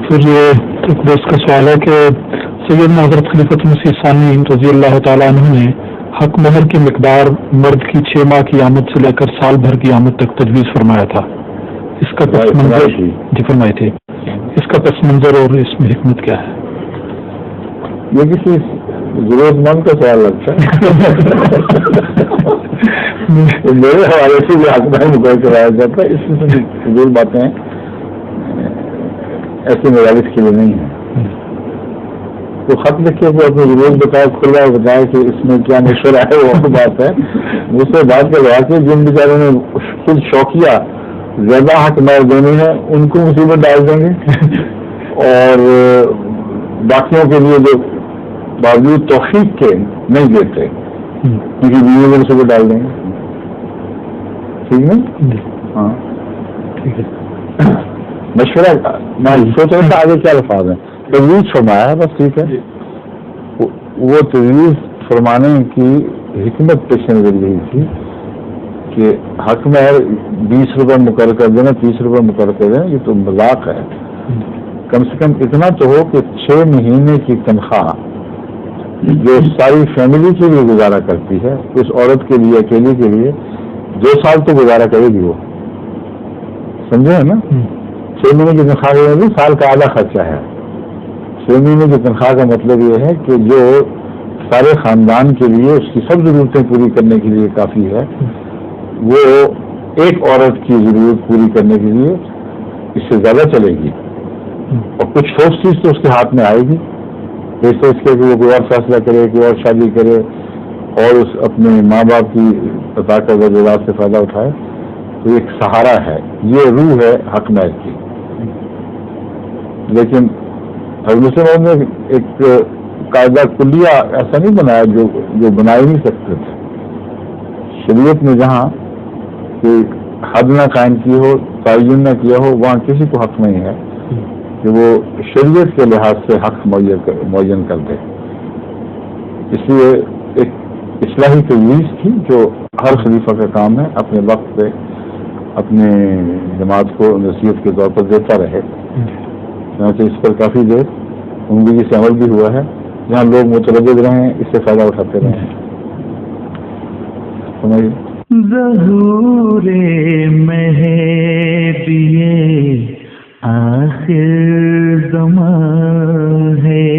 پھر یہ ایک دوست کا سوال ہے کہ سیدنا حضرت خلیفۃ المسیح ثانی رضی اللہ تعالیٰ عنہ نے حق مہر کی مقدار مرد کی 6 ماہ کی آمد سے لے کر سال بھر کی آمد تک تجویز فرمایا تھا. اس کا پس منظر جی فرمائی تھی. اس کا پس منظر اور اس میں حکمت کیا ہے؟ یہ کسی ضرورت مند کا سوال لگتا ہے. میرے حوالے سے بھی حق مہر مقرر کرایا جاتا ہے. اس میں فضول باتیں ایسے مجالس کے لیے نہیں ہیں. تو خط لکھے وہ اپنی ضرورت بتائے کھلا بتائے کہ اس میں کیا مشورہ ہے وہ بات ہے. مجھ سے بات کر رہا کہ جن بیچاروں نے خود شوقیہ زیادہ حق مہر دینی ہے ان کو مصیبت ڈال دیں گے اور باقیوں کے لیے جو باوجود توفیق کے نہیں دیتے ان کی بیویوں کو مصیبت ڈال دیں گے. ٹھیک ہے. ہاں ٹھیک ہے. مشورہ میں سوچ رہا تھا آگے کیا الفاظ ہیں. تجویز فرمایا ہے بس ٹھیک ہے. وہ تجویز فرمانے کی حکمت پیش نظر یہی تھی کہ حق مہر 20 روپے مقرر کر دینا 30 روپے مقرر کر دینا یہ تو مذاق ہے. کم سے کم اتنا تو ہو کہ 6 مہینے کی تنخواہ جو ساری فیملی کے لیے گزارا کرتی ہے اس عورت کے لیے اکیلی کے لیے 2 سال تو گزارا کرے گی. وہ سمجھے ہے نا. 6 مہینے کی تنخواہ بھی سال کا آدھا خرچہ ہے. 6 مہینے کی تنخواہ کا مطلب یہ ہے کہ جو سارے خاندان کے لیے اس کی سب ضرورتیں پوری کرنے کے لیے کافی ہے وہ ایک عورت کی ضرورت پوری کرنے کے لیے اس سے زیادہ چلے گی. اور کچھ ٹھوس چیز تو اس کے ہاتھ میں آئے گی جیسے اس کے کہ وہ کوئی اور فیصلہ کرے کوئی اور شادی کرے اور اس اپنے ماں باپ کی عطا کردہ جائیداد سے فائدہ اٹھائے. تو ایک سہارا ہے. یہ روح ہے حق مہر کی. لیکن حضرت مسلم نے ایک قاعدہ کلیہ ایسا نہیں بنایا جو بنا ہی نہیں سکتے تھے. شریعت نے جہاں کوئی حد نہ قائم کی ہو تعین نہ کیا ہو وہاں کسی کو حق نہیں ہے کہ وہ شریعت کے لحاظ سے حق معین کر دے. اس لیے ایک اصلاحی تجویز تھی جو ہر خلیفہ کا کام ہے اپنے وقت پہ اپنے جماعت کو نصیحت کے طور پر دیتا رہے. اس پر کافی دیر عمدگی سے عمل بھی ہوا ہے. جہاں لوگ متردد رہے ہیں اس سے فائدہ اٹھاتے رہے ہیں. ظہور مہدی آخر زمان ہے